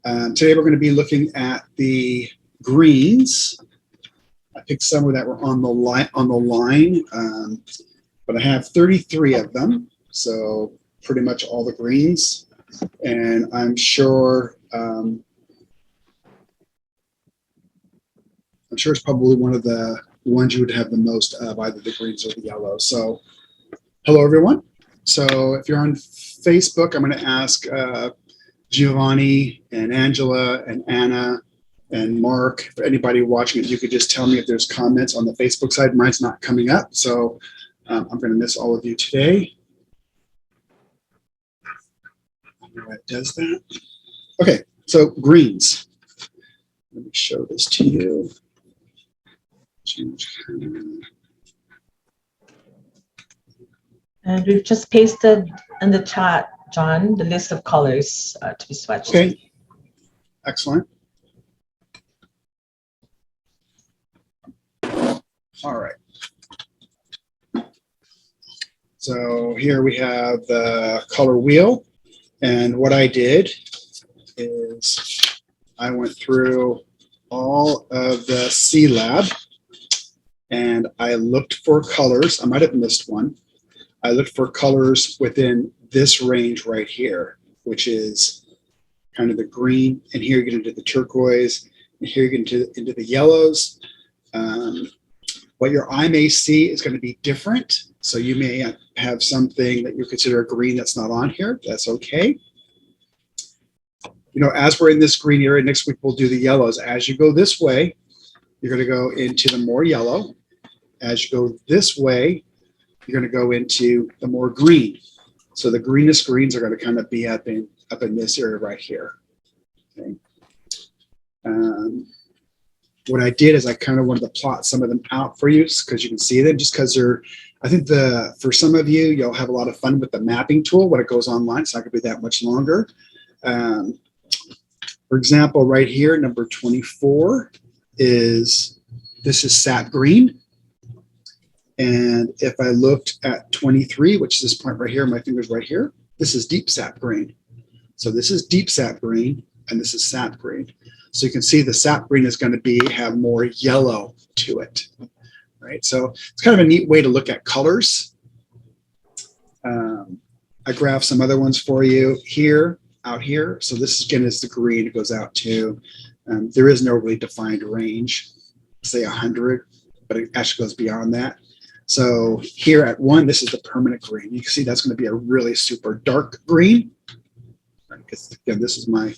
Today we're going to be looking at the greens. I picked some that were on the line, but I have 33 of them, so pretty much all the greens. And I'm sure it's probably one of the ones you would have the most of, either the greens or the yellows. So, hello everyone. So if you're on Facebook, I'm going to ask Giovanni and Angela and Anna and Mark, for anybody watching it, you could just tell me if there's comments on the Facebook side. Mine's not coming up, so I'm going to miss all of you today. I don't know why it does that. Okay, so greens. Let me show this to you. Change color. And we've just pasted in the chat, John, the list of colors to be swatched. Okay, excellent. All right. So here we have the color wheel. And what I did is I went through all of the C Lab and I looked for colors. I might have missed one. I looked for colors within this range right here, which is kind of the green. And here you get into the turquoise. And here you get into the yellows. What your eye may see is going to be different. So you may have something that you consider a green that's not on here. That's okay. You know, as we're in this green area, next week we'll do the yellows. As you go this way, you're going to go into the more yellow. As you go this way, you're going to go into the more green. So the greenest greens are going to kind of be up in this area right here. Okay. What I did is I kind of wanted to plot some of them out for you because you can see them, just because they're, I think for some of you, you'll have a lot of fun with the mapping tool when it goes online. It's not going to be that much longer. For example, right here, number 24 this is sap green. And if I looked at 23, which is this point right here, my finger's right here, this is deep sap green. So this is deep sap green, and this is sap green. So you can see the sap green is going to have more yellow to it, right? So it's kind of a neat way to look at colors. I graphed some other ones for you here, out here. So this again is the green. It goes out to, there is no really defined range, say 100, but it actually goes beyond that. So here at 1, this is the permanent green. You can see that's going to be a really super dark green. Because again, this is my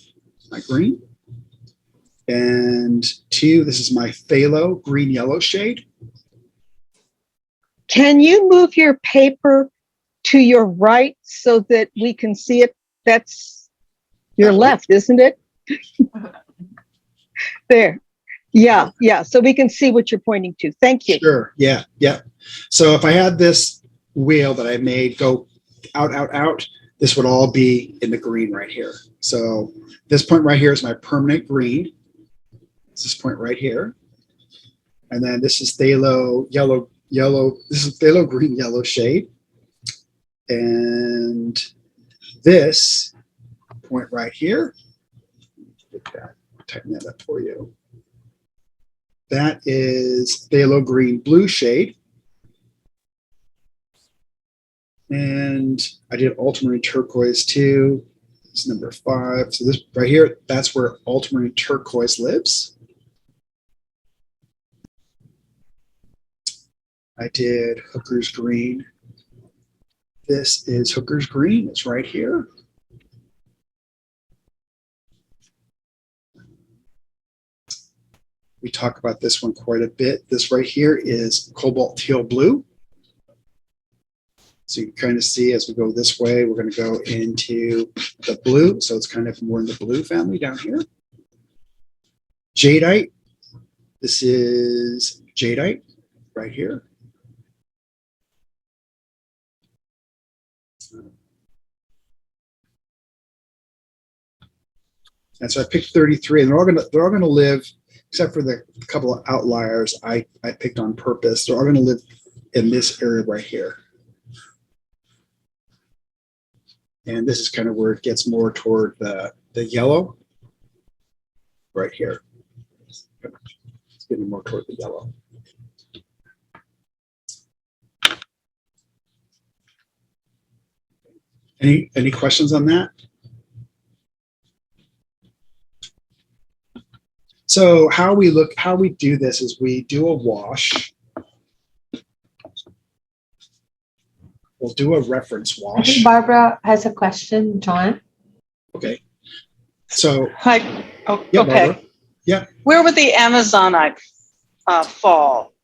green. And 2, this is my phthalo green yellow shade. Can you move your paper to your right so that we can see it? That's your left, isn't it? There. Yeah, yeah. So we can see what you're pointing to. Thank you. Sure. Yeah, yeah. So if I had this wheel that I made go out, out, out, this would all be in the green right here. So this point right here is my permanent green. It's this point right here. And then this is phthalo yellow. This is phthalo green yellow shade. And this point right here, tighten that up for you. That is phthalo green blue shade. And I did ultramarine turquoise too. It's number 5. So this right here, that's where ultramarine turquoise lives. I did Hooker's green. This is Hooker's green. It's right here. We talk about this one quite a bit. This right here is Cobalt Teal blue. So you can kind of see as we go this way, we're going to go into the blue. So it's kind of more in the blue family down here. Jadeite. This is Jadeite right here. And so I picked 33, and they're all going to live, except for the couple of outliers I picked on purpose. They're all going to live in this area right here. And this is kind of where it gets more toward the yellow. right here. It's getting more toward the yellow. Any questions on that? So how we do this is we do a wash. We'll do a reference I wash. think Barbara has a question, John. Okay. So Hi. Oh, yeah, okay. Barbara. Yeah. Where would the Amazonite fall?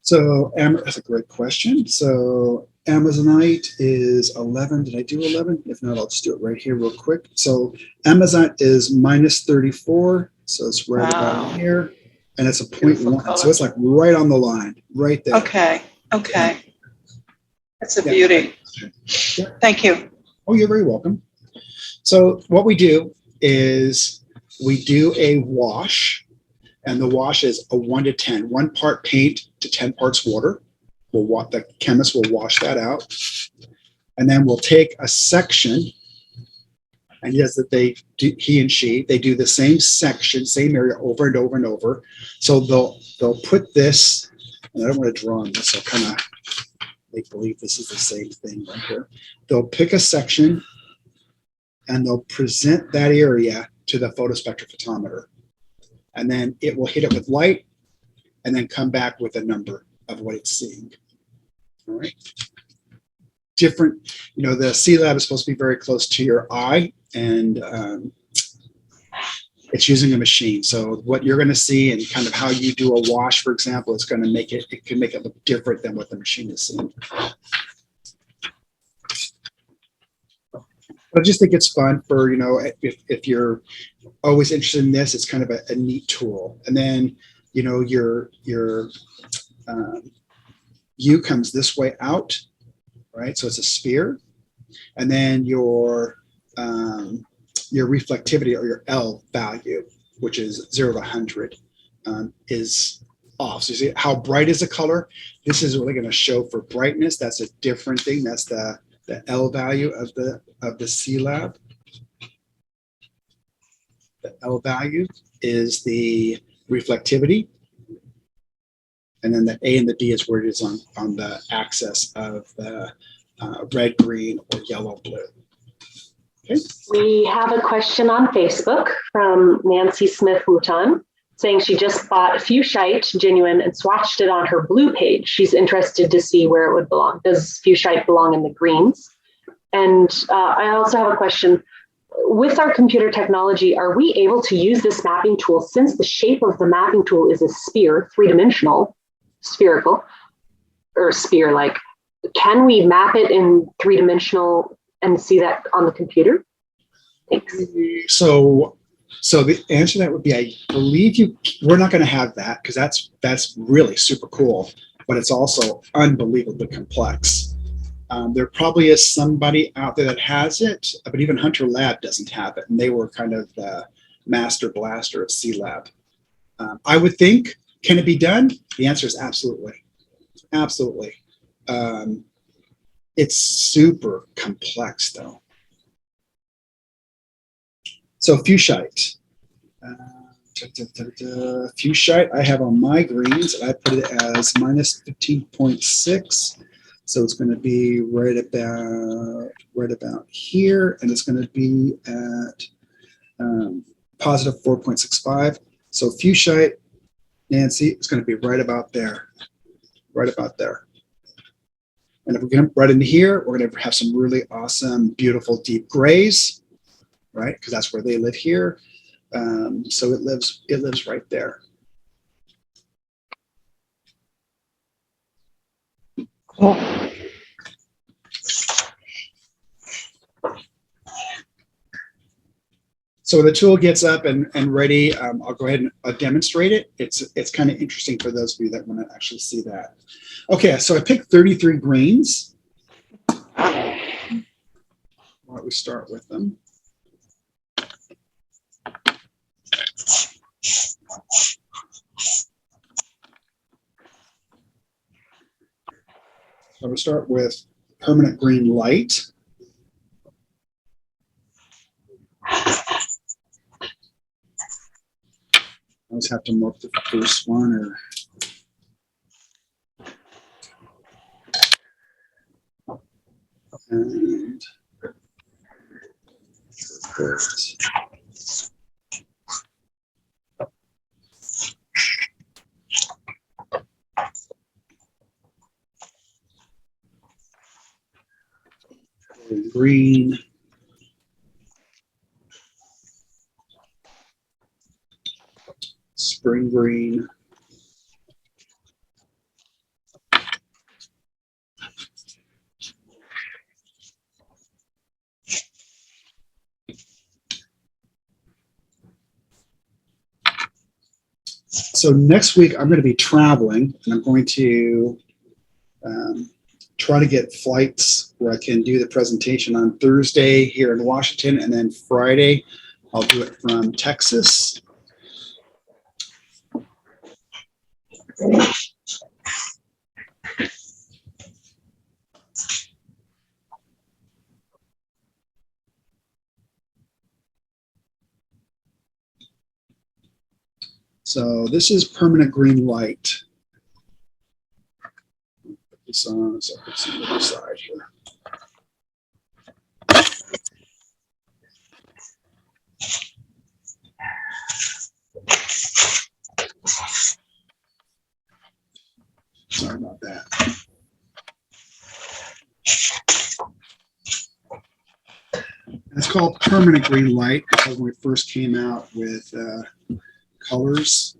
So that's a great question. So Amazonite is 11. Did I do 11? If not, I'll just do it right here real quick. So Amazonite is minus 34. So it's right about here. And it's a 0.1. color. So it's like right on the line, right there. Okay. Okay. That's a Yeah. beauty. Yeah. Thank you. Oh, you're very welcome. So what we do is we do a wash, and the wash is a 1 to 10, 1 part paint to 10 parts water. The chemist will wash that out, and then we'll take a section. And yes, that he and she do the same section, same area over and over and over. So they'll put this, and I don't want to draw on this, so kind of make believe this is the same thing right here. They'll pick a section and they'll present that area to the photospectrophotometer. And then it will hit it with light and then come back with a number of what it's seeing. All right. Different, the C-Lab is supposed to be very close to your eye, and it's using a machine. So what you're going to see and kind of how you do a wash, for example, it's going to it can make it look different than what the machine is seeing. I just think it's fun for, if you're always interested in this, it's kind of a neat tool. And then, your U comes this way out, right? So it's a sphere. And then your reflectivity, or your L value, which is 0 to 100, is off. So you see how bright is the color? This is really going to show for brightness. That's a different thing. That's the L value of the C-Lab. The L value is the reflectivity. And then the A and the D is where it is on the axis of the red, green, or yellow, blue. Okay. We have a question on Facebook from Nancy Smith Mouton saying she just bought a Fuchsite genuine and swatched it on her blue page. She's interested to see where it would belong. Does Fuchsite belong in the greens? And I also have a question. With our computer technology, are we able to use this mapping tool, since the shape of the mapping tool is a sphere, three-dimensional, spherical, or sphere-like? Can we map it in three-dimensional and see that on the computer? Thanks. So the answer to that would be, I believe we're not going to have that, because that's really super cool, but it's also unbelievably complex. There probably is somebody out there that has it, but even Hunter Lab doesn't have it, and they were kind of the master blaster of C-Lab. I would think, can it be done? The answer is absolutely. Absolutely. It's super complex, though. So Fuchsite. Fuchsite I have on my greens, and I put it as minus 15.6. So it's going to be right about here, and it's going to be at positive 4.65. So Fuchsite, Nancy, it's going to be right about there, right about there. And if we get right into here, we're going to have some really awesome, beautiful deep grays, right? Because that's where they live here. So it lives right there. Cool. So when the tool gets up and ready, I'll go ahead and demonstrate it. It's kind of interesting for those of you that want to actually see that. Okay, so I picked 33 greens. Why don't we start with them? So I'm going to start with permanent green light. I always have to mark the first one or. And green. Spring green. So next week I'm going to be traveling, and I'm going to try to get flights where I can do the presentation on Thursday here in Washington, and then Friday I'll do it from Texas. So this is permanent green light. Put this on so I can see the other side here. Sorry about that. It's called permanent green light because when we first came out with colors.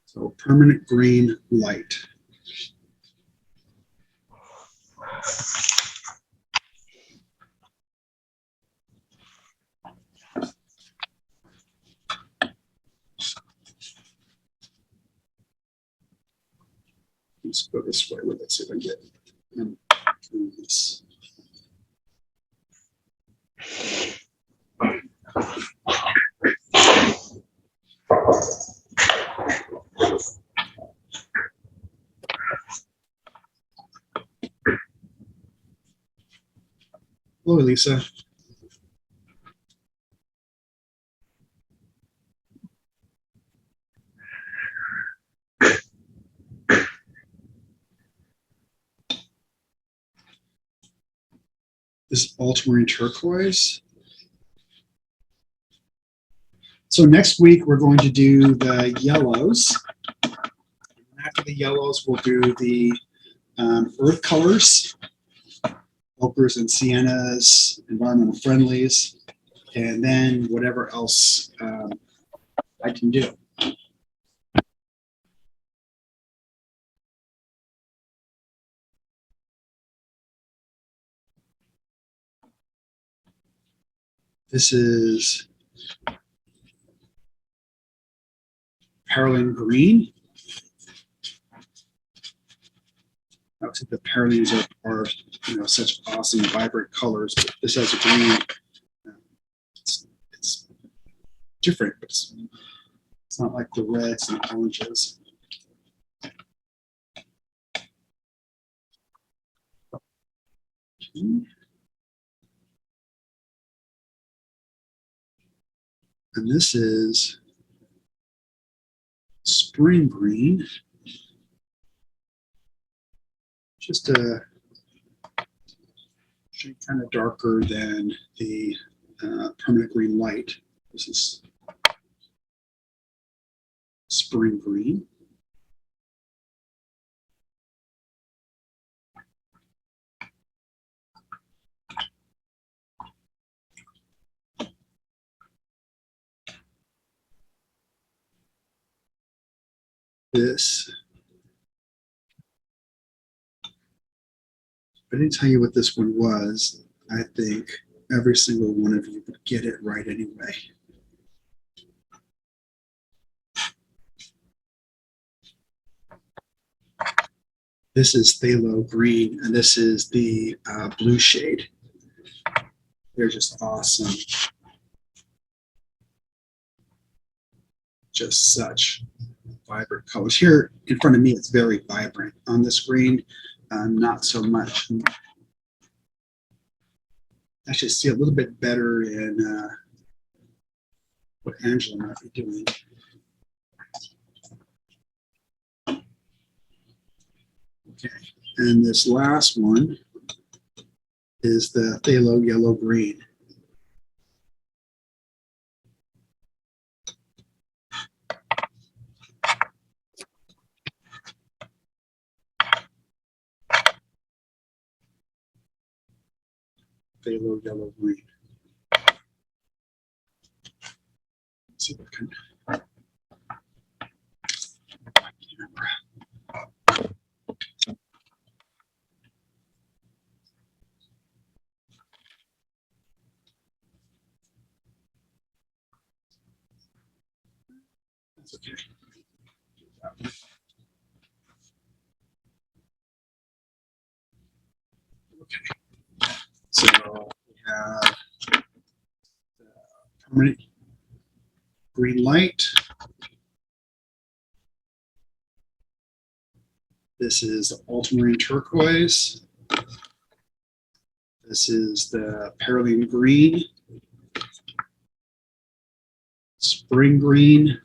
So permanent green light. Let's go this way. Let's see if I can get this. Hello, Lisa. This ultramarine turquoise. So next week we're going to do the yellows. After the yellows, we'll do the earth colors, ochres and siennas, environmental friendlies, and then whatever else I can do. This is Parylene green. Obviously, the Parylene are such awesome, vibrant colors. But this has a green. It's different, but it's not like the reds and the oranges. And this is spring green. Just a shade kind of darker than the permanent green light. This is spring green. This, I didn't tell you what this one was. I think every single one of you would get it right anyway. This is Phthalo Green, and this is the blue shade. They're just awesome. Just such vibrant colors. Here in front of me, it's very vibrant. On the screen, not so much. Actually, see a little bit better in what Angela might be doing. Okay, and this last one is the Phthalo Yellow Green. Phthalo Yellow Green. Let's see if I can. That's okay. Okay. So we have the permanent green light. This is the ultramarine turquoise. This is the perylene green, spring green,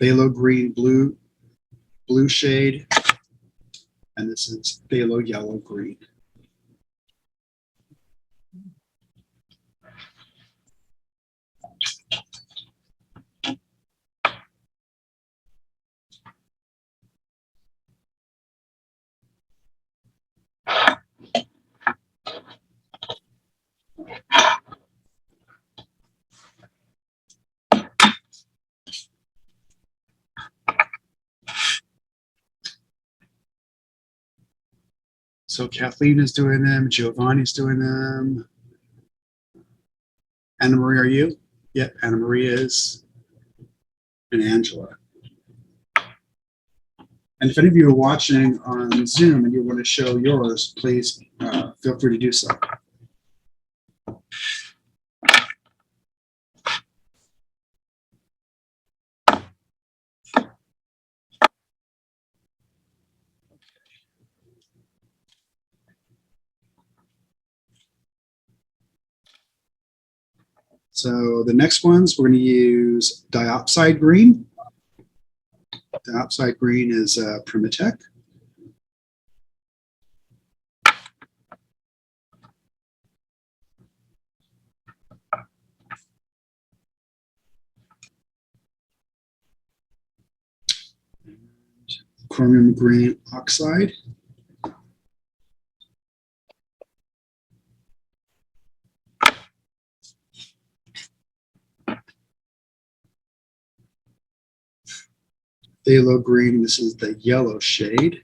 phthalo green blue shade, and this is phthalo yellow green. So Kathleen is doing them, Giovanni's doing them. Anna Marie, are you? Yep, Anna Marie is, and Angela. And if any of you are watching on Zoom and you want to show yours, please feel free to do so. So the next ones, we're going to use diopside green. Diopside green is Primatech. Chromium green oxide. Phthalo green, this is the yellow shade.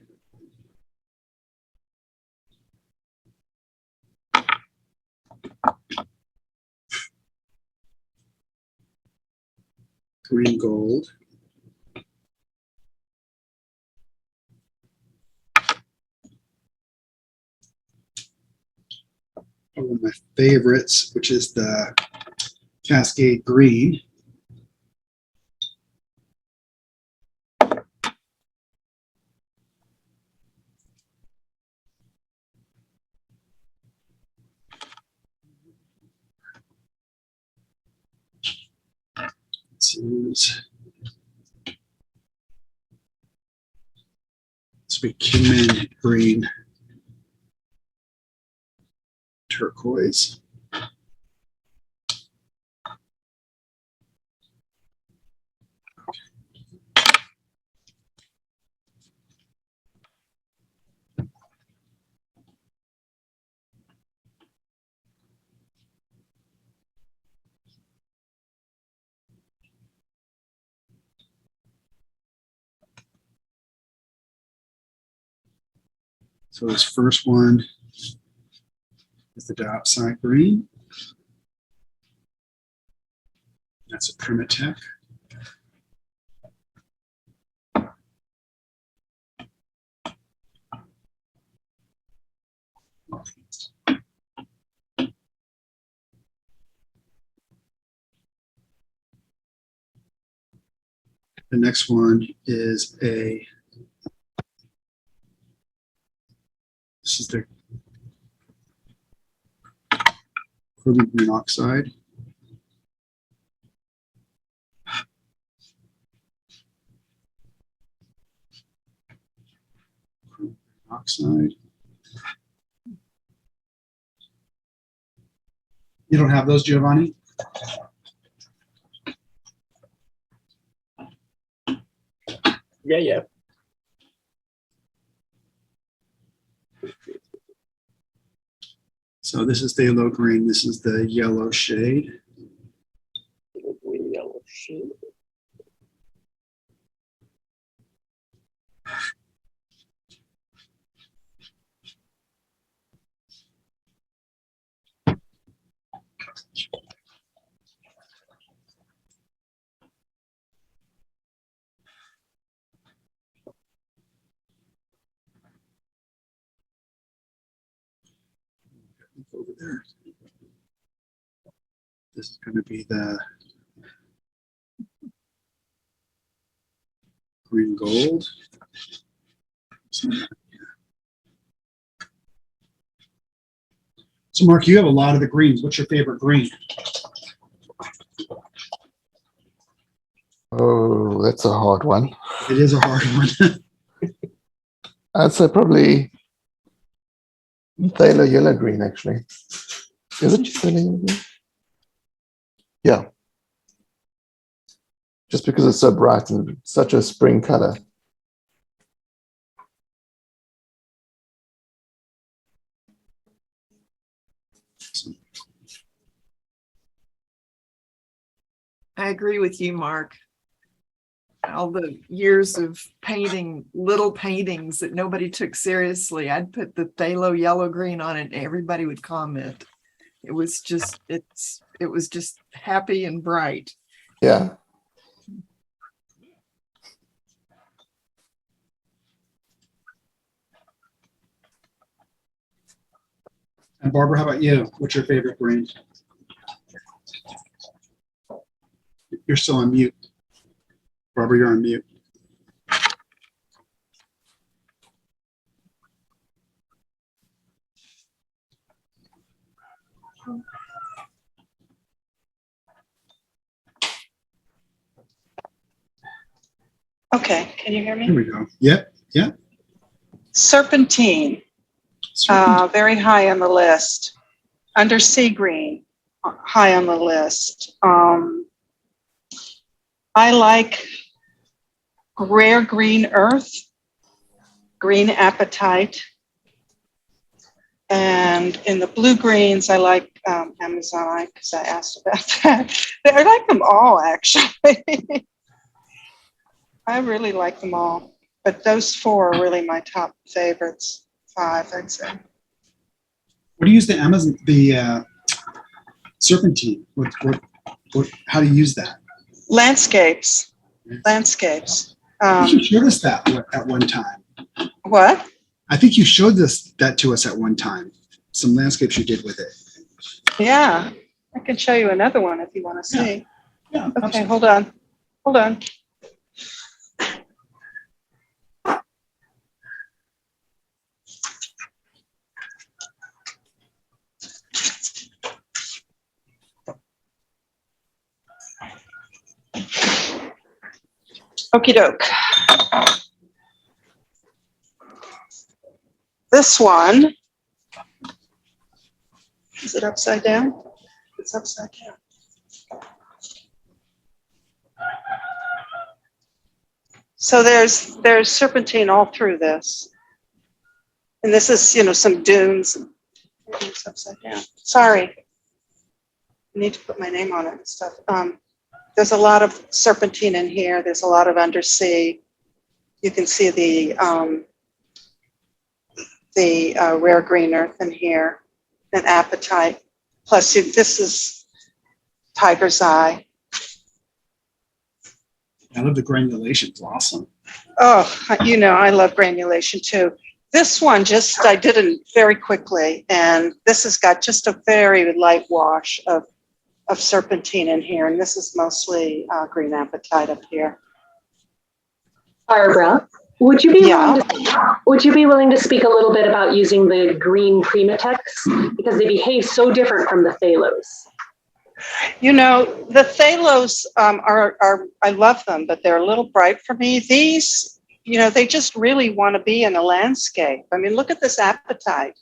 Green gold. One of my favorites, which is the Cascade green. This will be Kingman green turquoise. So this first one is the diopside green. That's a Primatech. The next one is a This is the chromium green oxide. Chromium green oxide. You don't have those, Giovanni? Yeah. So this is phthalo green. This is the yellow shade. Green, yellow shade. Over there. This is going to be the green gold. So Mark, you have a lot of the greens. What's your favorite green? Oh, that's a hard one. It is a hard one. I'd say probably Phthalo Yellow Green, actually. Is it Phthalo Yellow Green? Yeah. Just because it's so bright and such a spring color. I agree with you, Mark. All the years of painting little paintings that nobody took seriously, I'd put the phthalo yellow green on it and everybody would comment. It was just happy and bright. Yeah. And Barbara, how about you? What's your favorite green? You're still on mute. Barbara, you're on mute. Okay, can you hear Here me? we go. Yep. Serpentine, very high on the list. Undersea green, high on the list. I like rare green earth, green apatite. And in the blue greens, I like Amazonite because I asked about that. I like them all, actually. I really like them all. But those four are really my top favorites. 5, I'd say. What do you use the Amazon, the serpentine? How do you use that? Landscapes. I think you showed us that at one time. What? I think you showed that to us at one time. Some landscapes you did with it. Yeah, I can show you another one if you want to see. Yeah. Okay, hold on. Okie doke. This one, is it upside down? It's upside down. So there's serpentine all through this. And this is, some dunes. It's upside down. Sorry. I need to put my name on it and stuff. There's a lot of serpentine in here. There's a lot of undersea. You can see the rare green earth in here, and apatite. Plus, this is tiger's eye. I love the granulation. It's awesome. Oh, I love granulation too. This one I did it very quickly, and this has got just a very light wash of serpentine in here, and this is mostly green apatite up here. Barbara, Would you be Yeah. willing to speak a little bit about using the green Primatex, because they behave so different from the Phthalos? You know, the Phthalos are I love them, but they're a little bright for me. These, you know, they just really want to be in a landscape. I mean, look at this apatite.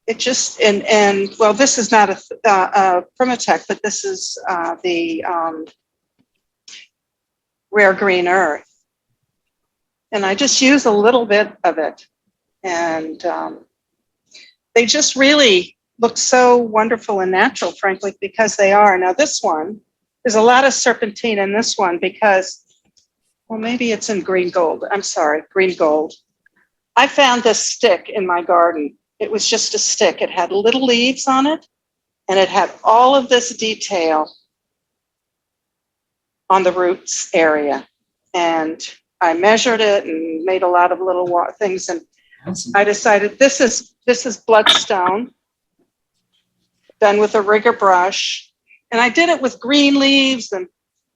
It just and well, this is not a Primatech, but this is the rare green earth, and I just use a little bit of it, and they just really look so wonderful and natural, frankly, because they are. Now this one, there's a lot of serpentine in this one because, well, maybe it's in green gold. I'm sorry, green gold. I found this stick in my garden. It was just a stick. It had little leaves on it, and it had all of this detail on the roots area. And I measured it and made a lot of little things. And Awesome. I decided this is bloodstone done with a rigger brush. And I did it with green leaves and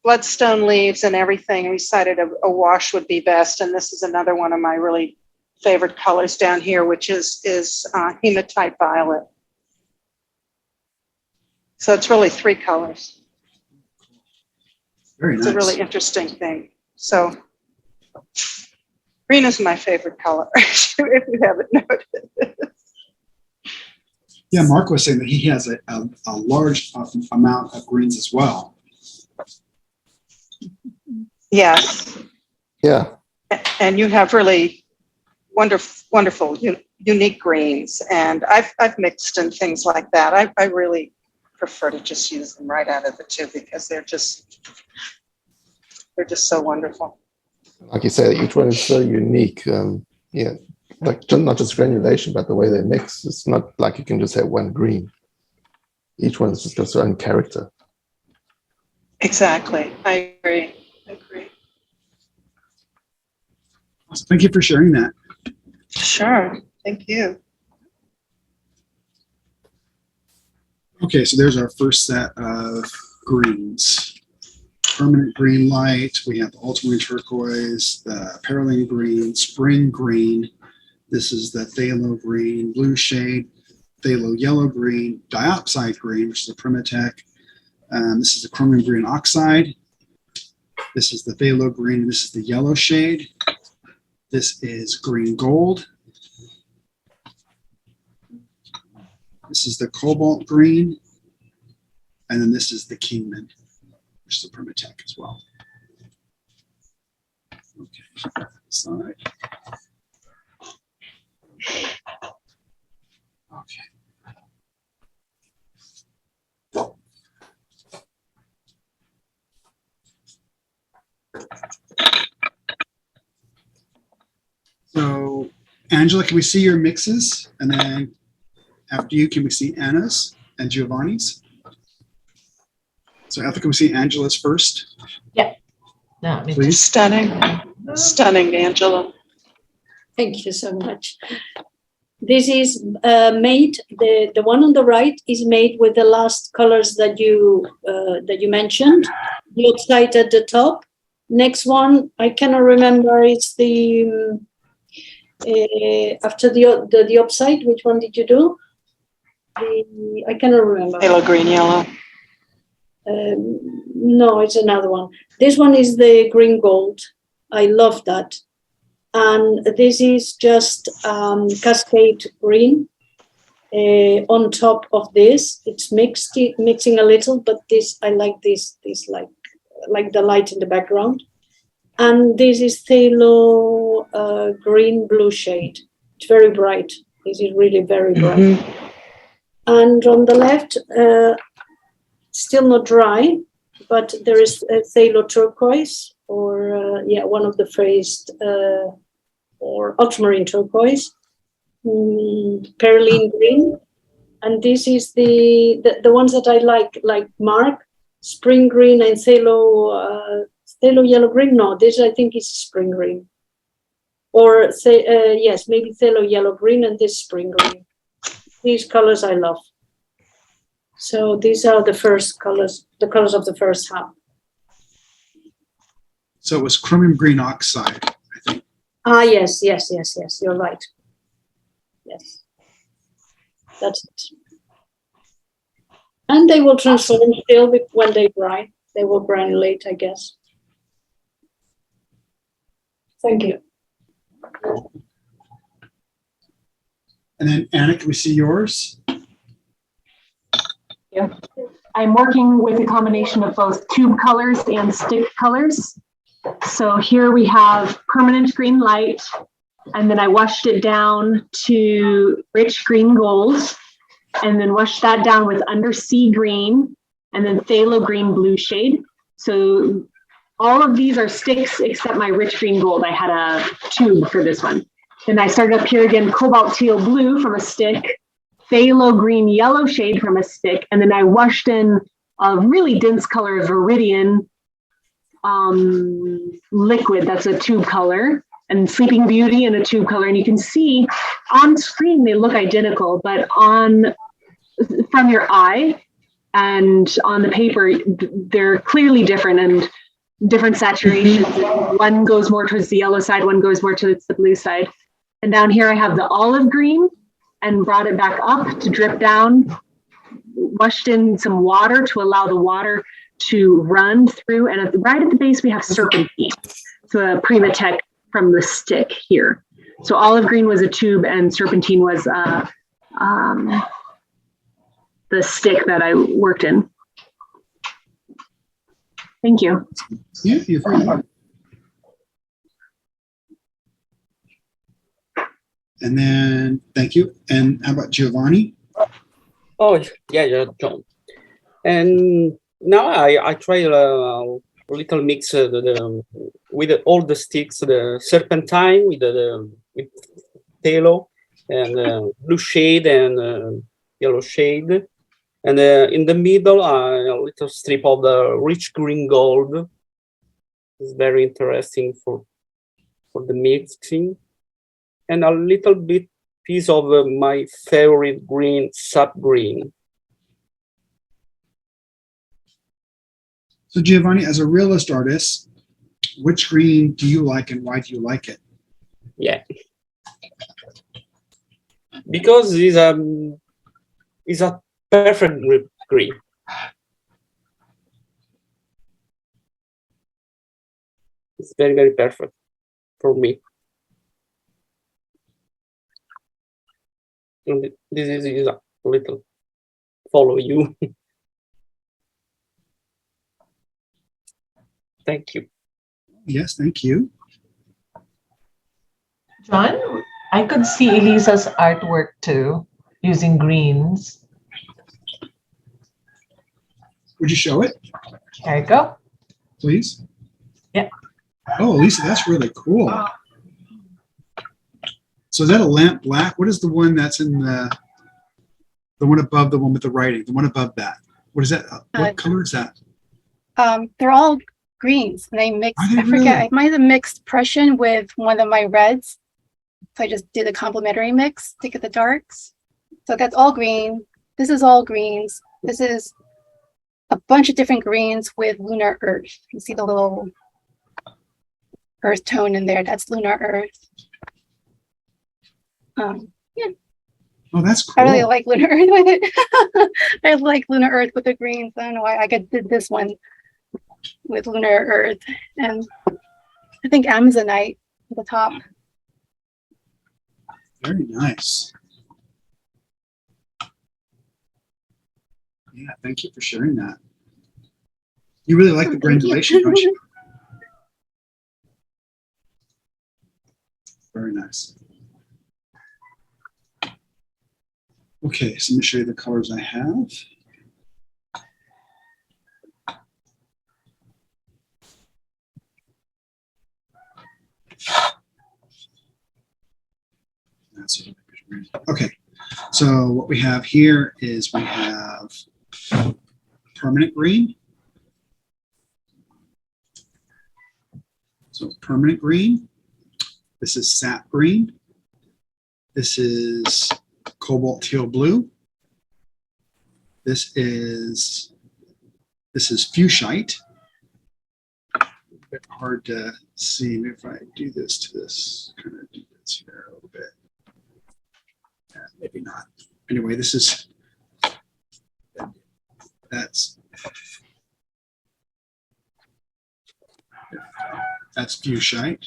bloodstone leaves and everything. I decided a wash would be best. And this is another one of my really favorite colors down here, which is Hematite Violet. So it's really 3 colors. Very It's nice. a really interesting thing. So green is my favorite color, if you haven't noticed. Yeah, Mark was saying that he has a large amount of greens as well. Yes, Yeah. and you have really wonderful, unique greens, and I've mixed and things like that. I really prefer to just use them right out of the tube because they're just so wonderful. Like you said, each one is so unique. Yeah, like not just granulation, but the way they mix. It's not like you can just have one green. Each one has just got its own character. Exactly, I agree. So thank you for sharing that. Sure, thank you. Okay, so there's our first set of greens. Permanent green light, we have the ultramarine turquoise, the perylene green, spring green. This is the phthalo green, blue shade, phthalo yellow green, diopside green, which is a Primatech. This is the chromium green oxide. This is the phthalo green, this is the yellow shade. This is green gold. This is the cobalt green. And then this is the Kingman, which is a Primatech as well. Okay, side. Okay. So, Angela, can we see your mixes? And then after you, can we see Anna's and Giovanni's? So, Ethel, can we see Angela's first? Yeah, me too. Please. Stunning, Angela. Thank you so much. This is made, the one on the right is made with the last colors that you mentioned. The oxide at the top. Next one, I cannot remember, it's the, after the oxide, which one did you do? I cannot remember. Phthalo green yellow. No, it's another one. This one is the green gold. I love that. And this is just cascade green on top of this. It's mixing a little, but this I like this like the light in the background. And this is phthalo green blue shade. It's very bright. This is really very bright. Mm-hmm. And on the left, still not dry, but there is a phthalo turquoise, or one of the phrased or ultramarine turquoise, perylene green, and this is the ones that I like Mark, spring green and phthalo yellow green. No, this I think is spring green, or say yes, maybe phthalo yellow green and this spring green. These colors I love. So these are the first colors, the colors of the first half. So it was chromium green oxide, I think. Ah, yes, you're right. Yes, that's it. And they will transform still when they dry. They will granulate, I guess. Thank you. And then Anna, can we see yours? I'm working with a combination of both tube colors and stick colors. So here we have permanent green light, and then I washed it down to rich green gold, and then washed that down with undersea green, and then phthalo green blue shade. So all of these are sticks except my rich green gold. I had a tube for this one. Then I started up here again, cobalt teal blue from a stick, phthalo green yellow shade from a stick, and then I washed in a really dense color, Viridian liquid, that's a tube color, and Sleeping Beauty in a tube color. And you can see on screen they look identical, but from your eye and on the paper, they're clearly different and different saturations. One goes more towards the yellow side, one goes more towards the blue side. And down here I have the olive green and brought it back up to drip down, washed in some water to allow the water to run through. And right at the base, we have serpentine. So a Primatech from the stick here. So olive green was a tube and serpentine was the stick that I worked in. Thank you. Yeah, you're very welcome. And then, thank you. And how about Giovanni? Oh, yeah, John. And now I try a little mix with all the sticks, the serpentine with with phthalo and blue shade and yellow shade, and in the middle a little strip of the rich green gold. It's very interesting for the mixing, and a little bit piece of my favorite green, sap green. So Giovanni, as a realist artist, which green do you like and why do you like it? Yeah, because it's a perfect green. It's very, very perfect for me. And this is a little follow you. Thank you. Yes, thank you. John, I could see Elisa's artwork too, using greens. Would you show it, There you go. please? Yeah. Oh, Elisa, that's really cool. So is that a lamp black? What is the one that's in the one above the one with the writing? The one above that. What is that? What color is that? They're all greens, and I mixed. Are they I forget. really? I might have mixed Prussian with one of my reds, so I just did a complementary mix to get the darks. So that's all green. This is all greens. This is a bunch of different greens with lunar earth. You see the little earth tone in there. That's lunar earth. Yeah. Oh, that's cool. I really like lunar earth with it. I like lunar earth with the greens. I don't know why I did this one with lunar earth, and I think Amazonite at the top. Very nice. Yeah, thank you for sharing that. You really like the granulation, don't you? Very nice. Okay, so let me show you the colors I have. Okay, so what we have here is we have permanent green. So permanent green. This is sap green. This is cobalt teal blue. This is fuchsite. bit hard to see. Maybe if I do this to this, kind of do this here a little bit. Maybe not. Anyway, this is, that's fuchsite.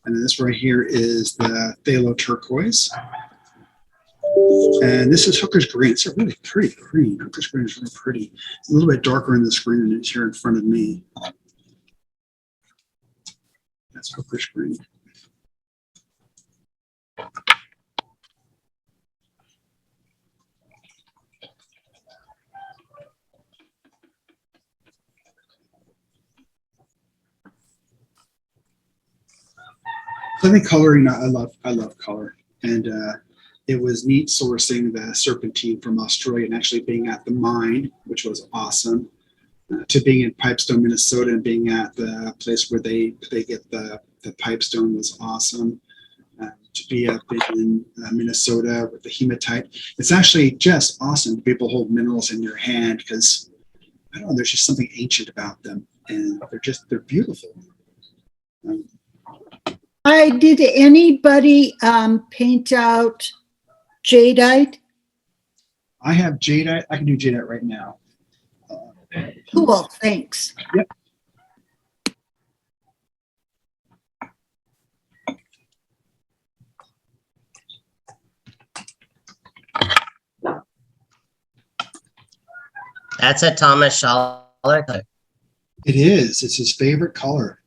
And then this right here is the phthalo turquoise. And this is Hooker's green. It's a really pretty green. Hooker's green is really pretty. It's a little bit darker in the screen than it is here in front of me. That's Hooker's green. I think coloring, I love color. And it was neat sourcing the serpentine from Australia and actually being at the mine, which was awesome, to being in Pipestone, Minnesota, and being at the place where they get the pipestone was awesome. To be up in Minnesota with the hematite, it's actually just awesome to be able to hold minerals in your hand because I don't know, there's just something ancient about them, and they're beautiful. Did anybody paint out jadeite? I have jadeite. I can do jadeite right now. Cool, thanks. Yep. That's a Thomas Schaller color. It is. It's his favorite color.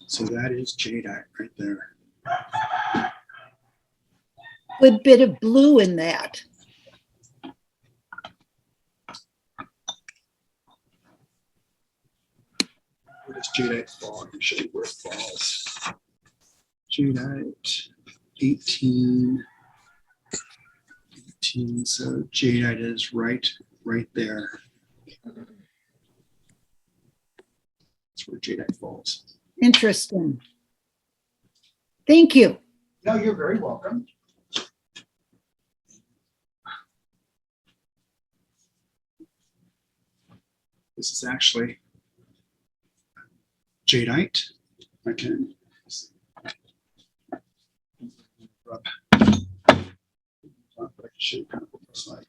So that is jadeite right there. Good bit of blue in that. Where does jadeite fall? I can show you where it falls. Jadeite, 18. So jadeite is right there. That's where jadeite falls. Interesting. Thank you. No, you're very welcome. This is actually jadeite. I can rub. I can show you kind of what it looks like.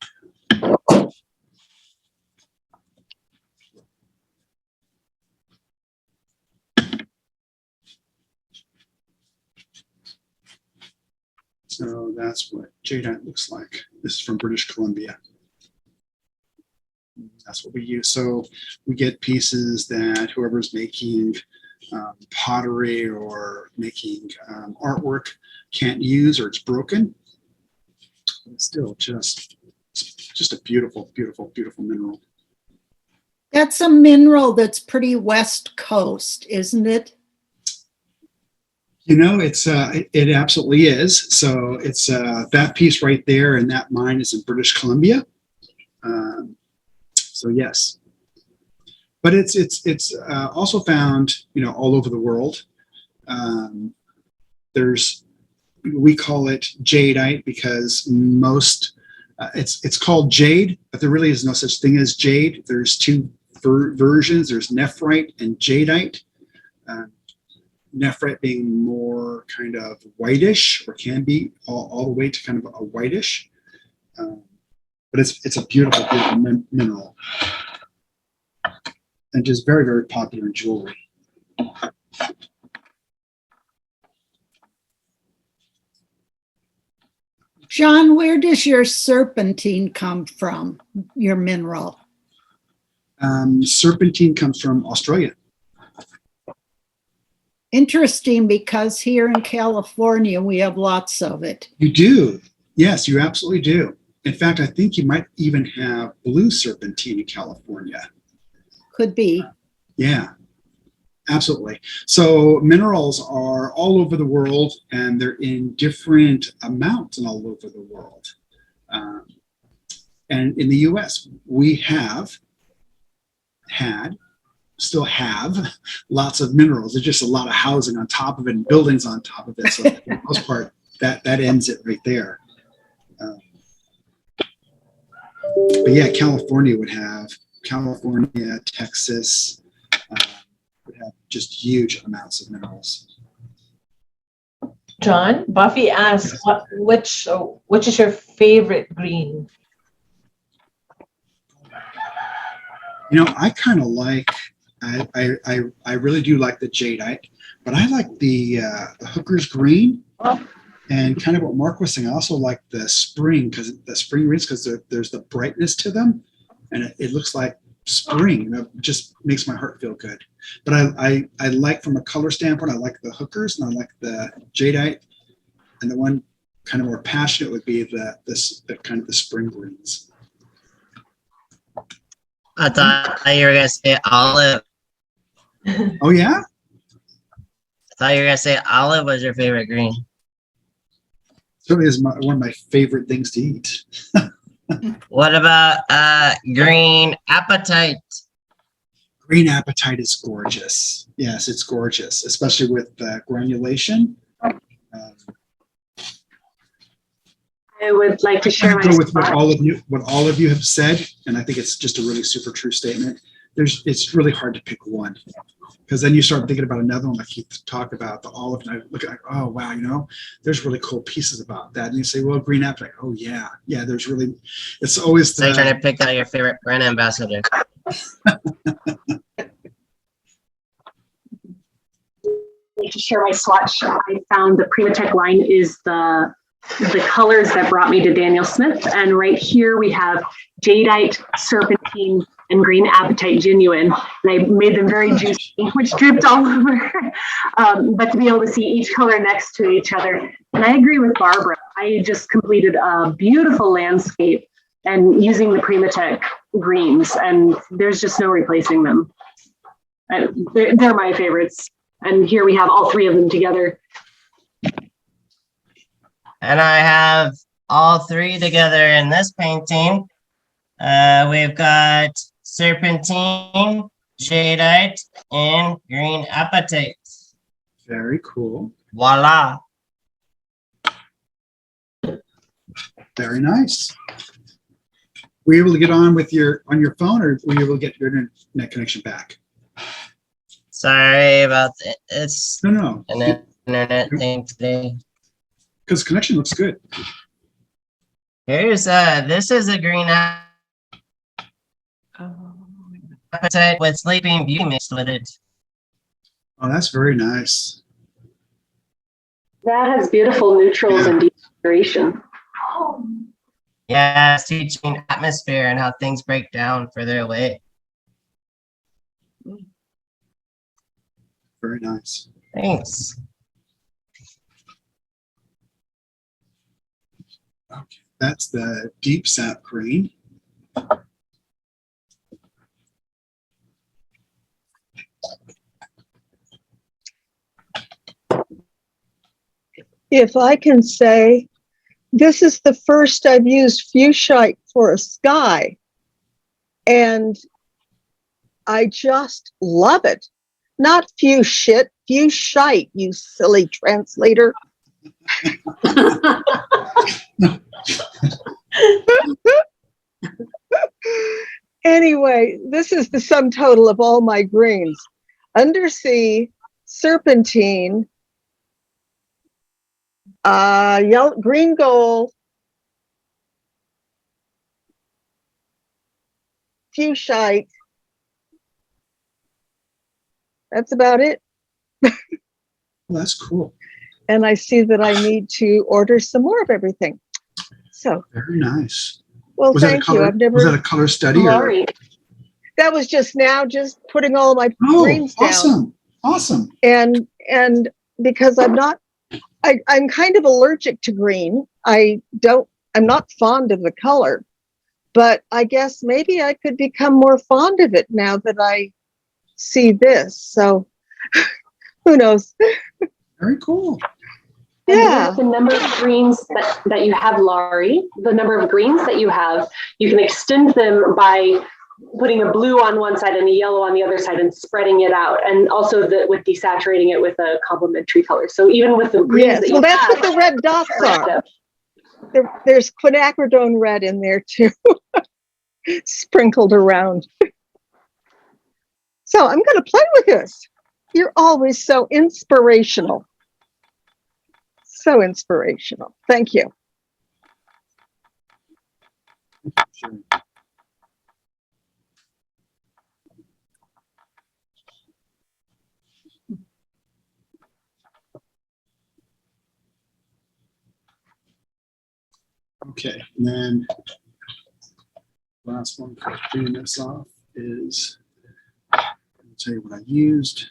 So that's what jadeite looks like. This is from British Columbia. That's what we use. So we get pieces that whoever's making pottery or making artwork can't use, or it's broken. But it's still just a beautiful, beautiful, beautiful mineral. That's a mineral that's pretty West Coast, isn't it? You know, it absolutely is. So it's that piece right there, and that mine is in British Columbia. So yes, but it's also found, you know, all over the world. We call it jadeite because most it's called jade, but there really is no such thing as jade. There's two versions. There's nephrite and jadeite. Nephrite being more kind of whitish, or can be all the way to kind of a whitish. But it's a beautiful, beautiful mineral, and just very, very popular in jewelry. John, where does your serpentine come from, your mineral? Serpentine comes from Australia. Interesting, because here in California, we have lots of it. You do. Yes, you absolutely do. In fact, I think you might even have blue serpentine in California. Could be. Yeah, absolutely. So minerals are all over the world, and they're in different amounts and all over the world. And in the US, we have had still have lots of minerals. There's just a lot of housing on top of it and buildings on top of it. So for the most part, that ends it right there. But yeah, California, Texas would have just huge amounts of minerals. John, Buffy asks, which is your favorite green? I kind of like, I really do like the jadeite, but I like the hooker's green. And kind of what Mark was saying, I also like the spring greens because there's the brightness to them, and it looks like spring. It just makes my heart feel good. But I like, from a color standpoint, I like the hookers and I like the jadeite, and the one kind of more passionate would be the kind of the spring greens. I thought you were gonna say olive. Oh yeah? I thought you were gonna say olive was your favorite green. Certainly is one of my favorite things to eat. What about green apatite? Green apatite is gorgeous. Yes, it's gorgeous, especially with granulation. I would like to share my go with what all of you have said, and I think it's just a really super true statement. It's really hard to pick one, because then you start thinking about another one, like you talk about the olive, and I look at, oh wow, there's really cool pieces about that, and you say, well, green apple, oh yeah, there's really, it's always So you're trying to pick out your favorite brand ambassador. To share my swatch. I found the Primatech line is the colors that brought me to Daniel Smith. And right here we have jadeite, serpentine, and green apatite genuine. And I made them very juicy, which dripped all over. But to be able to see each color next to each other. And I agree with Barbara. I just completed a beautiful landscape and using the Primatech greens, and there's just no replacing them. They're my favorites. And here we have all three of them together. And I have all three together in this painting. We've got serpentine, jadeite, and green apatite. Very cool. Voila. Very nice. Were you able to get on your phone, or were you able to get your internet connection back? Sorry about it. It's No. an internet thing today. Because connection looks good. Here's this is a green apatite with Sleeping Beauty mixed with it. Oh, that's very nice. That has beautiful neutrals and decoloration. Yeah, it's teaching atmosphere and how things break down further away. Very nice. Thanks. Okay, that's the deep sap green. If I can say, this is the first I've used fuchsite for a sky, and I just love it. Not fuchsite, fuchsite, you silly translator. Anyway, this is the sum total of all my greens. Undersea, serpentine, yellow, green gold, fuchsite. That's about it. Well, that's cool. And I see that I need to order some more of everything. So very nice. Well, thank you. I've never. Was that a color study? Or? That was just now, just putting all my greens down. Awesome. And because I'm kind of allergic to green. I'm not fond of the color, but I guess maybe I could become more fond of it now that I see this. So who knows? Very cool. Yeah. The number of greens that you have, Laurie, the number of greens that you have, you can extend them by putting a blue on one side and a yellow on the other side and spreading it out, and also with desaturating it with a complementary color. So even with the greens Yes, that well, you that's have, what the red dots are. There's quinacridone red in there too, sprinkled around. So I'm going to play with this. You're always so inspirational. So inspirational. Thank you. Sure. Okay, and then last one for cleaning this off is, I'll tell you what I used.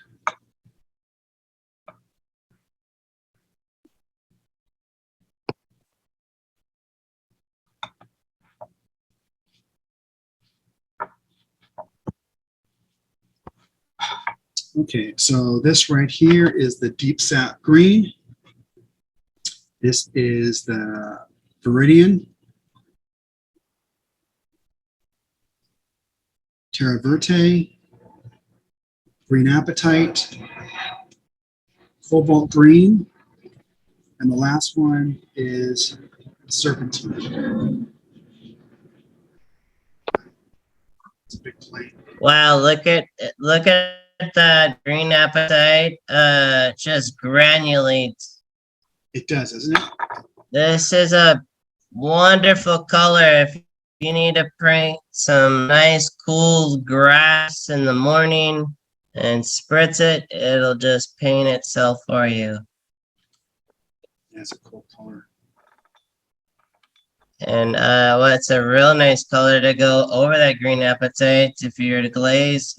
Okay, so this right here is the deep sap green. This is the Viridian, Terra Verte, Green Apatite, Cobalt Green, and the last one is Serpentine. It's a big plate. Wow, look at that green apatite. Just granulates. It does, doesn't it? This is a wonderful color. If you need to paint some nice cool grass in the morning and spritz it, it'll just paint itself for you. That's a cool color. And what's a real nice color to go over that green apatite if you're to glaze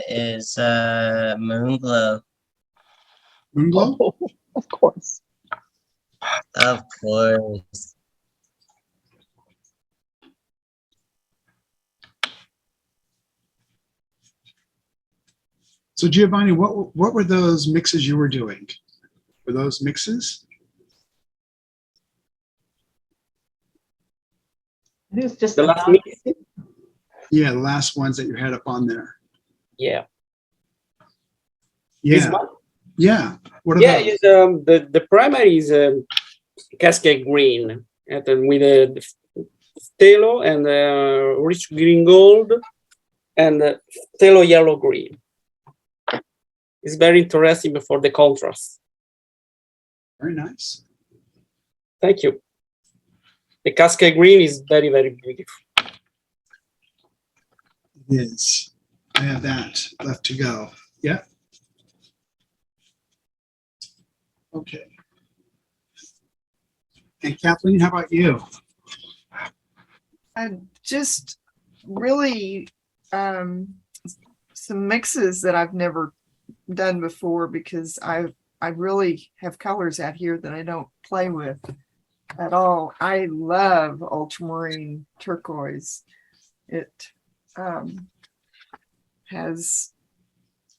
is Moon Glow. Moonglow? Oh, of course. Of course. So Giovanni, what were those mixes you were doing? Were those mixes? I think it's just The the last dot. mix, Yeah, the last ones that you had up on there. yeah. This Yeah, one? yeah. What are Yeah, those? is the primary is cascade green, and then with the phthalo and rich green gold and phthalo yellow green. It's very interesting for the contrast. Very nice. Thank you. The cascade green is very, very beautiful. It is. I have that left to go. Yeah. Okay. And Kathleen, how about you? I just really some mixes that I've never done before, because I really have colors out here that I don't play with at all. I love ultramarine turquoise. It has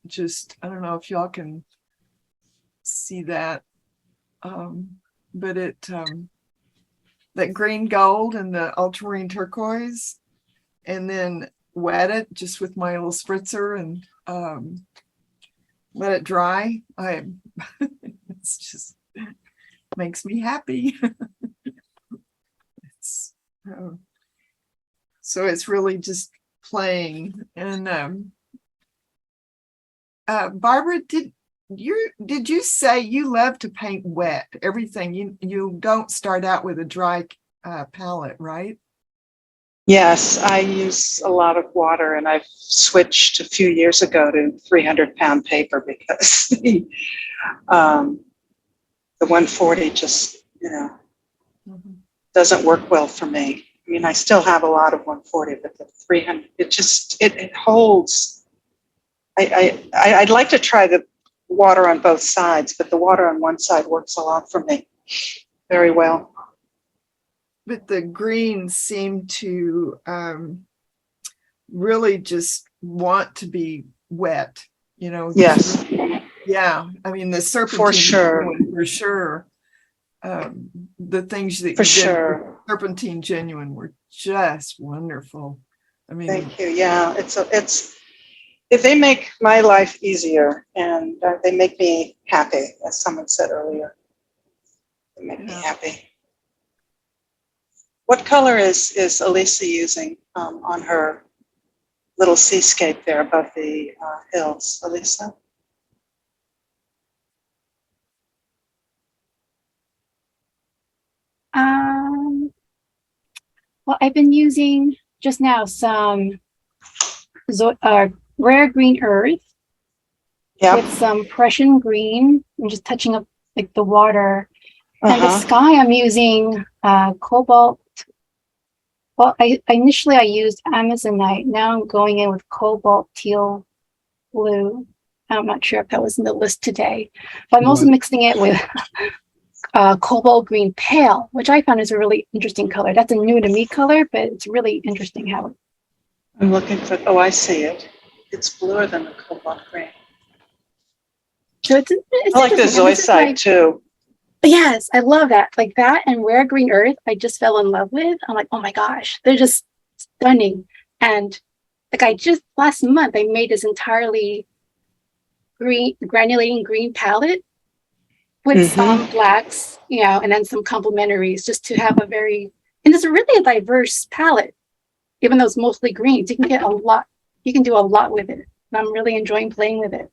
just, I don't know if y'all can see that, but it that green gold and the ultramarine turquoise, and then wet it just with my little spritzer and let it dry. It's just makes me happy. It's so it's really just playing. And Barbara, did you say you love to paint wet everything? You don't start out with a dry palette, right? Yes, I use a lot of water, and I've switched a few years ago to 300-pound paper because the 140 just, doesn't work well for me. I mean, I still have a lot of 140, but the 300, it holds. I'd like to try the water on both sides, but the water on one side works a lot for me very well. But the greens seem to really just want to be wet, Yes. Yeah, I mean, the serpentine For sure. for sure. The things that For you did sure. with serpentine genuine were just wonderful. I mean, Thank you. Yeah, if they make my life easier and they make me happy, as someone said earlier. They make me yeah. happy. What color is Elisa using on her little seascape there above the hills, Elisa? Well, I've been using just now some rare green earth Yeah. with some Prussian green and just touching up like the water. And the Uh-huh. sky, I'm using cobalt. Well, initially I used Amazonite. Now I'm going in with cobalt teal blue. I'm not sure if that was in the list today, but I'm also What? mixing it with cobalt green pale, which I found is a really interesting color. That's a new to me color, but it's really interesting how it. I'm looking for, oh, I see it. It's bluer than the cobalt green. So it's I like the interesting. And this is zoisite too. yes, I love that. Like that and rare green earth, I just fell in love with. I'm like, oh my gosh, they're just stunning. And like I just last month I made this entirely green granulating green palette with some blacks, and then some complementaries just to have a very, and it's really a diverse palette, even though it's mostly greens. You can get a lot, you can do a lot with it. And I'm really enjoying playing with it.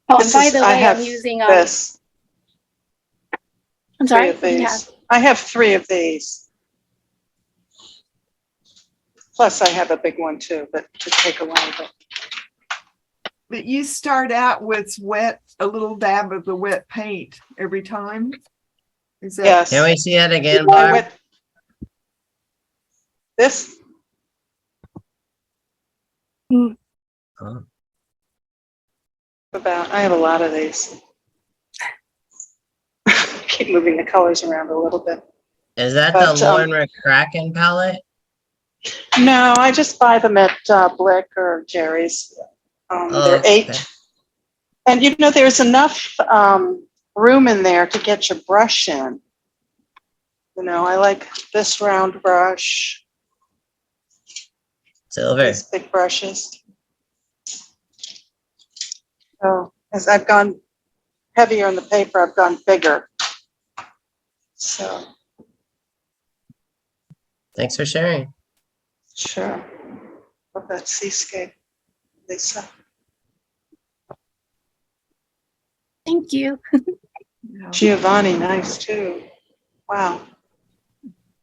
Oh, and by the way, I'm using this. I'm sorry, what do you have? I have 3 of these. Plus I have a big one too, but to take away. But you start out with a little dab of the wet paint every time. Is that? Yes. Can we see it again, Barb? This? Oh. I have a lot of these. Keep moving the colors around a little bit. Is that the Lauren McCracken palette? No, I just buy them at Blick or Jerry's. They're Okay. 8. And there's enough room in there to get your brush in. I like this round brush. Silver. These big brushes. So as I've gone heavier on the paper, I've gone bigger. So. Thanks for sharing. Sure. Love that seascape, Lisa. Thank you. Giovanni, nice too. Wow.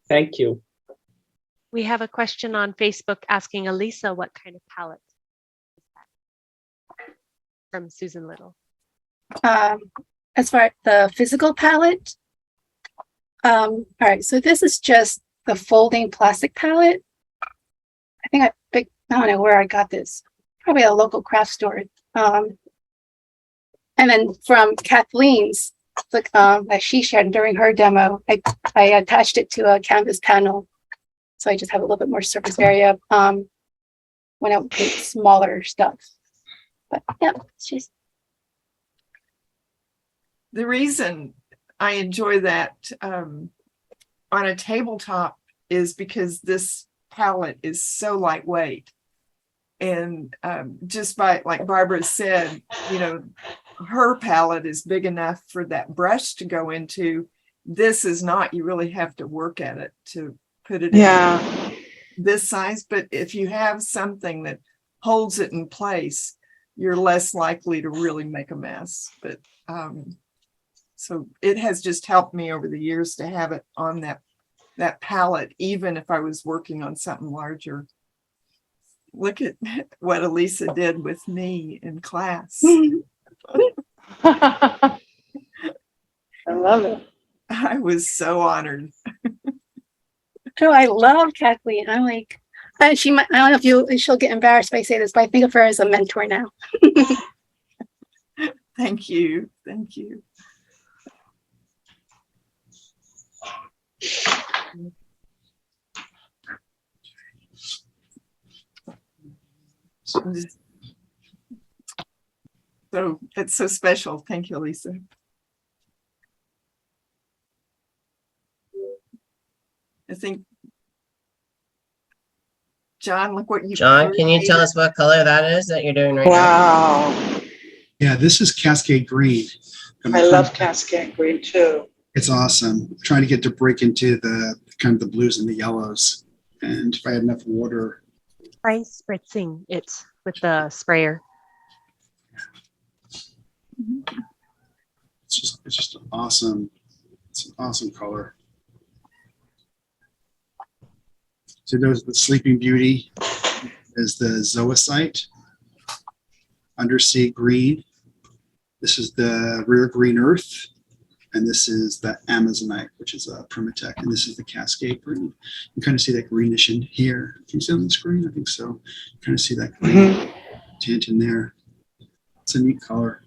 Thank you. We have a question on Facebook asking Elisa what kind of palette is that? From Susan Little. As far as the physical palette, all right, so this is just the folding plastic palette. I think I don't know where I got this, probably a local craft store. And then from Kathleen's, like that she shared during her demo, I attached it to a canvas panel, so I just have a little bit more surface area when I paint smaller stuff. But yeah, it's just. The reason I enjoy that on a tabletop is because this palette is so lightweight. And just by, like Barbara said, her palette is big enough for that brush to go into. This is not. You really have to work at it to put it in this size. But if you have something that holds it in place, you're less likely to really make a mess. But so it has just helped me over the years to have it on that palette, even if I was working on something larger. Look at what Elisa did with me in class. I love it. I was so honored. Oh, I love Kathleen. I'm like, she might. I don't know if she'll get embarrassed if I say this, but I think of her as a mentor now. Thank you. Thank you. So it's so special. Thank you, Lisa. I think, John, look what you. John, can you tell us what color that is that you're doing right now? Wow. Yeah, this is Cascade Green. I love Cascade Green too. It's awesome. I'm trying to get to break into the kind of the blues and the yellows. And if I had enough water. Try spritzing it with the sprayer. It's just awesome. It's an awesome color. So there's the Sleeping Beauty is the zoisite, undersea green. This is the rare green earth, and this is the amazonite, which is a primatech, and this is the Cascade Green. You kind of see that greenish in here. Can you see on the screen? I think so. You kind of see that green tint in there. It's a neat color.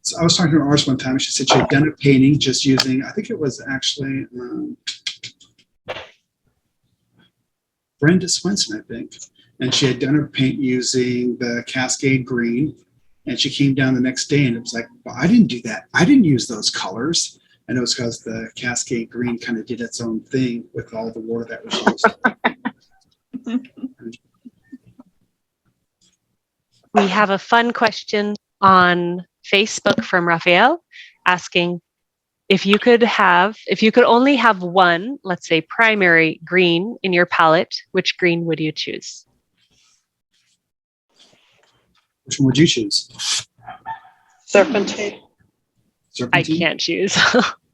So I was talking to an artist one time, and she said she had done a painting just using, I think it was actually Brenda Swenson, I think. And she had done her paint using the Cascade Green. And she came down the next day and it was like, well, I didn't do that. I didn't use those colors. And it was because the Cascade Green kind of did its own thing with all the water that was used. We have a fun question on Facebook from Raphael asking if you could only have one, let's say primary green in your palette, which green would you choose? Which one would you choose? Serpentine. I can't choose.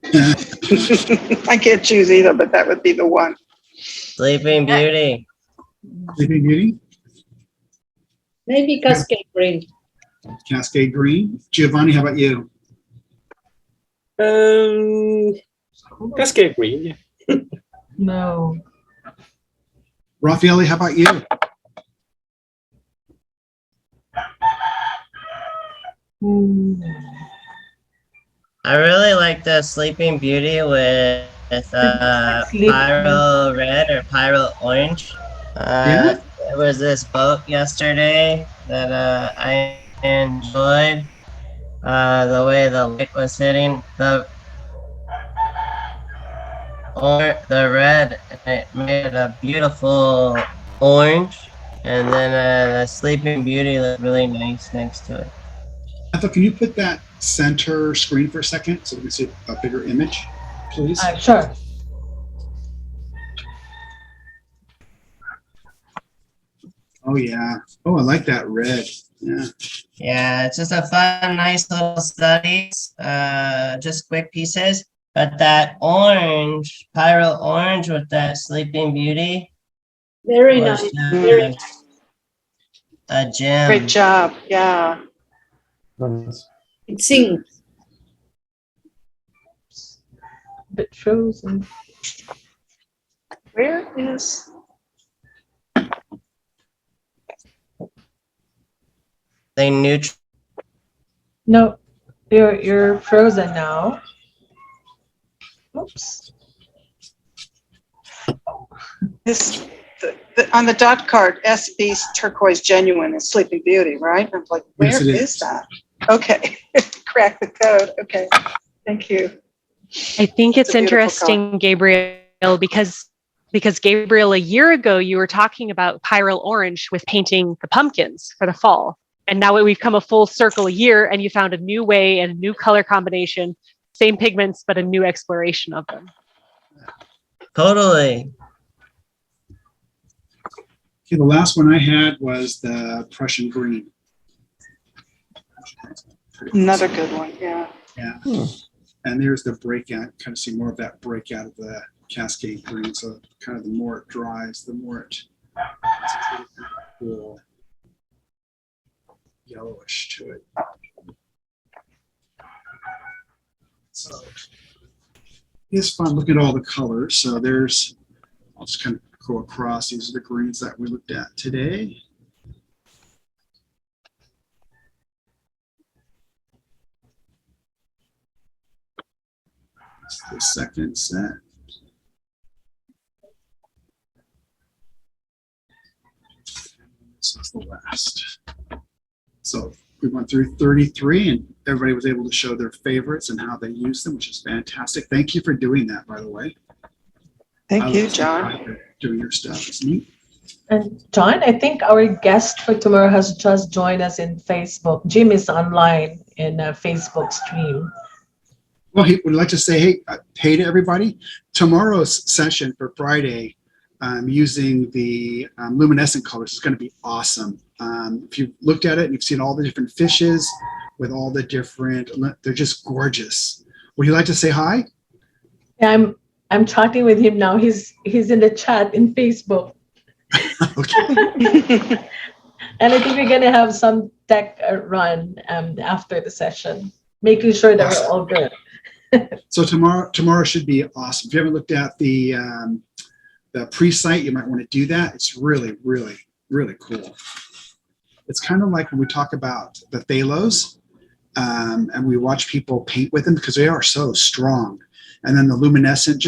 I can't choose either, but that would be the one. Sleeping Beauty. Sleeping Beauty? Maybe Cascade Green. Cascade Green. Giovanni, how about you? Cascade Green. Yeah. No. Raffaele, how about you? I really like the Sleeping Beauty with Pyro Red or Pyro Orange. Yeah? There was this boat yesterday that I enjoyed. The way the light was hitting the red, it made a beautiful orange, and then the Sleeping Beauty looked really nice next to it. Ethel, can you put that center screen for a second so we can see a bigger image, please? Sure. Oh, yeah. Oh, I like that red. Yeah. Yeah, it's just a fun, nice little studies, just quick pieces. But that orange, Pyro Orange with that Sleeping Beauty, Very was nice. just Very a gem. Great job. Yeah. It sings. Bit frozen. Where is? They neutral. No, you're frozen now. Oops. This on the dot card, SB's turquoise genuine is Sleeping Beauty, right? I'm like, where Yes, it is that? Okay, crack the code. Okay, thank you. I think it's a beautiful interesting, Gabriel, because Gabriel, a year ago, you were talking about Pyro Orange with painting the pumpkins for the fall. And now we've come a full circle a year and you found a new way and a new color combination, same pigments, but a new exploration of them. Totally. Okay, the last one I had was the Prussian Green. Another good one. Yeah. Yeah. And there's the breakout. Kind of see more of that breakout of the Cascade Green. So kind of the more it dries, the more it cool yellowish to it. So it's fun looking at all the colors. So there's, I'll just kind of go across. These are the greens that we looked at today. It's the second set. This is the last. So we went through 33 and everybody was able to show their favorites and how they use them, which is fantastic. Thank you for doing that, by the way. Thank you, love John. doing your stuff. It's neat. And John, I think our guest for tomorrow has just joined us in Facebook. Jim is online in a Facebook stream. Well, he would like to say, hey to everybody. Tomorrow's session for Friday, using the luminescent colors is going to be awesome. If you've looked at it and you've seen all the different fishes with all the different, they're just gorgeous. Would you like to say hi? Yeah, I'm chatting with him now. He's in the chat in Facebook. Okay. And I think we're gonna have some tech run after the session, making sure that we're all good. So tomorrow should be awesome. If you haven't looked at the pre-site, you might want to do that. It's really, really, really cool. It's kind of like when we talk about the phthalos, and we watch people paint with them because they are so strong. And then the luminescent,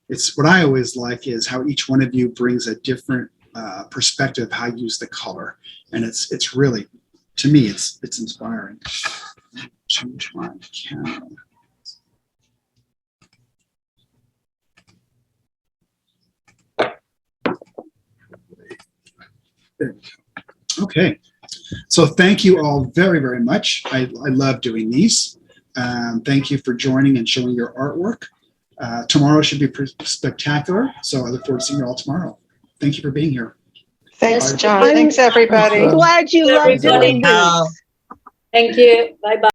it's what I always like is how each one of you brings a different perspective of how you use the color. And it's really, to me, it's inspiring. Change my camera. There we go. Okay. So thank you all very, very much. I love doing these. Thank you for joining and showing your artwork. Tomorrow should be spectacular. So I look forward to seeing you all tomorrow. Thank you for being here. Thanks, Bye. John. Thanks, everybody. I'm glad you loved doing Everybody. these. Thank you. Bye bye.